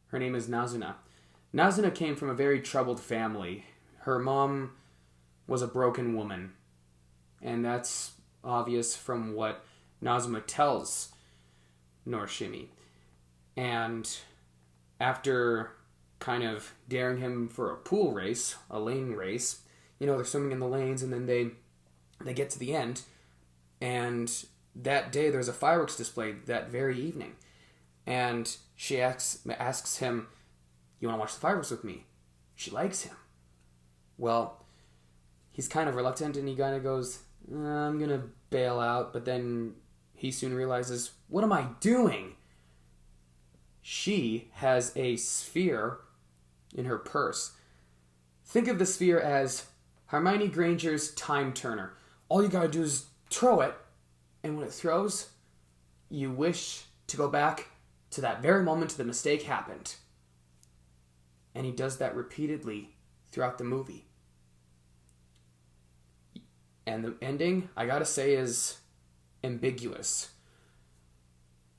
Her name is Nazuna. Nazuna came from a very troubled family. Her mom was a broken woman. And that's obvious from what Nazuma tells Norishimi. And after kind of daring him for a pool race, a lane race, they're swimming in the lanes and then they get to the end. And that day there's a fireworks display that very evening. And she asks him, "You want to watch the fireworks with me?" She likes him. Well, he's kind of reluctant and he kind of goes, "I'm going to bail out." But then he soon realizes, what am I doing? She has a sphere in her purse. Think of the sphere as Hermione Granger's time turner. All you gotta do is throw it, and when it throws, you wish to go back to that very moment the mistake happened. And he does that repeatedly throughout the movie. And the ending, I gotta say, is ambiguous.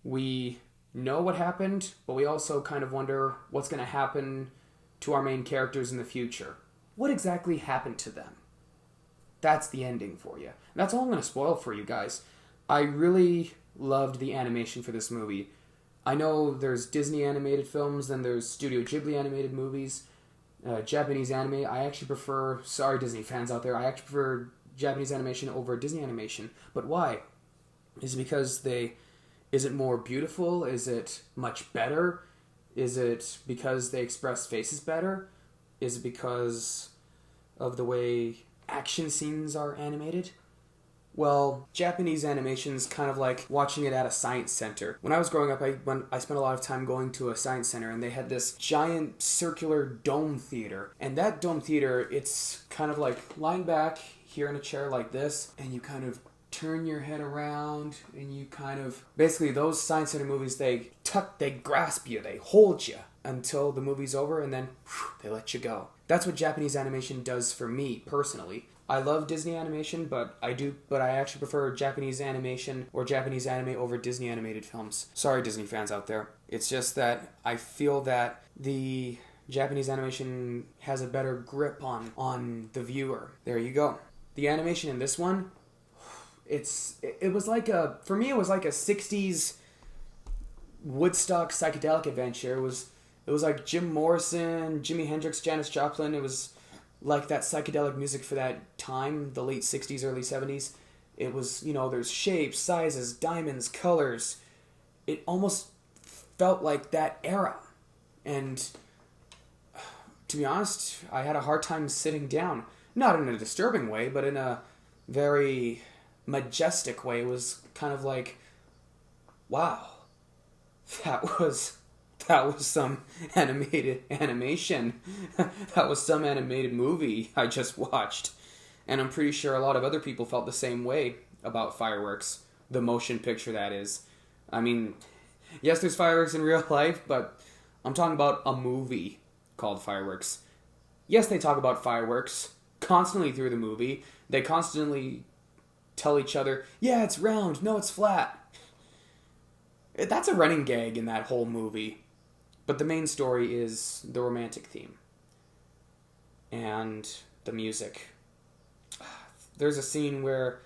We know what happened, but we also kind of wonder what's going to happen to our main characters in the future. What exactly happened to them? That's the ending for you. And that's all I'm going to spoil for you guys. I really loved the animation for this movie. I know there's Disney animated films, then there's Studio Ghibli animated movies, Japanese anime. I actually prefer, sorry Disney fans out there, I actually prefer Japanese animation over Disney animation. But why? Is it because is it more beautiful? Is it much better? Is it because they express faces better? Is it because of the way action scenes are animated? Well, Japanese animation is kind of like watching it at a science center. When I was growing up, I spent a lot of time going to a science center, and they had this giant circular dome theater. And that dome theater, it's kind of like lying back here in a chair like this, and you kind of turn your head around, and you kind of... Basically, those science center movies, they grasp you, they hold you until the movie's over, and then they let you go. That's what Japanese animation does for me, personally. I love Disney animation, but I actually prefer Japanese animation or Japanese anime over Disney animated films. Sorry, Disney fans out there. It's just that I feel that the Japanese animation has a better grip on the viewer. There you go. The animation in this one, it was like a 60s Woodstock psychedelic adventure. It was like Jim Morrison, Jimi Hendrix, Janis Joplin. It was like that psychedelic music for that time, the late 60s, early 70s. It was, there's shapes, sizes, diamonds, colors. It almost felt like that era. And to be honest, I had a hard time sitting down. Not in a disturbing way, but in a very majestic way. It was kind of like, wow, that was some animated animation. That was some animated movie I just watched. And I'm pretty sure a lot of other people felt the same way about Fireworks. The motion picture, that is. I mean, yes, there's fireworks in real life, but I'm talking about a movie called Fireworks. Yes, they talk about fireworks constantly through the movie. They constantly tell each other, yeah, it's round, no, it's flat. That's a running gag in that whole movie. But the main story is the romantic theme. And the music. There's a scene where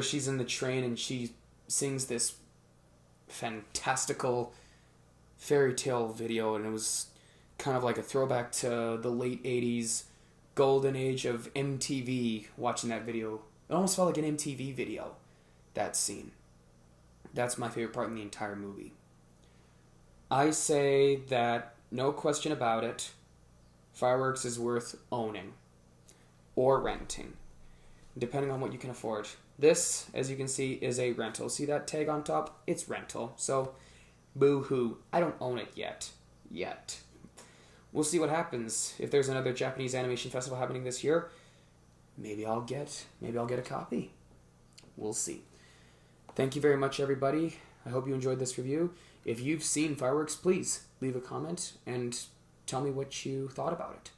she's in the train and she sings this fantastical fairy tale video, and it was kind of like a throwback to the late 80s golden age of MTV watching that video. It almost felt like an MTV video, that scene. That's my favorite part in the entire movie. I say that, no question about it, Fireworks is worth owning or renting, depending on what you can afford. This, as you can see, is a rental. See that tag on top? It's rental. So, boo-hoo. I don't own it yet. We'll see what happens. If there's another Japanese animation festival happening this year, maybe I'll get a copy. We'll see. Thank you very much, everybody. I hope you enjoyed this review. If you've seen Fireworks, please leave a comment and tell me what you thought about it.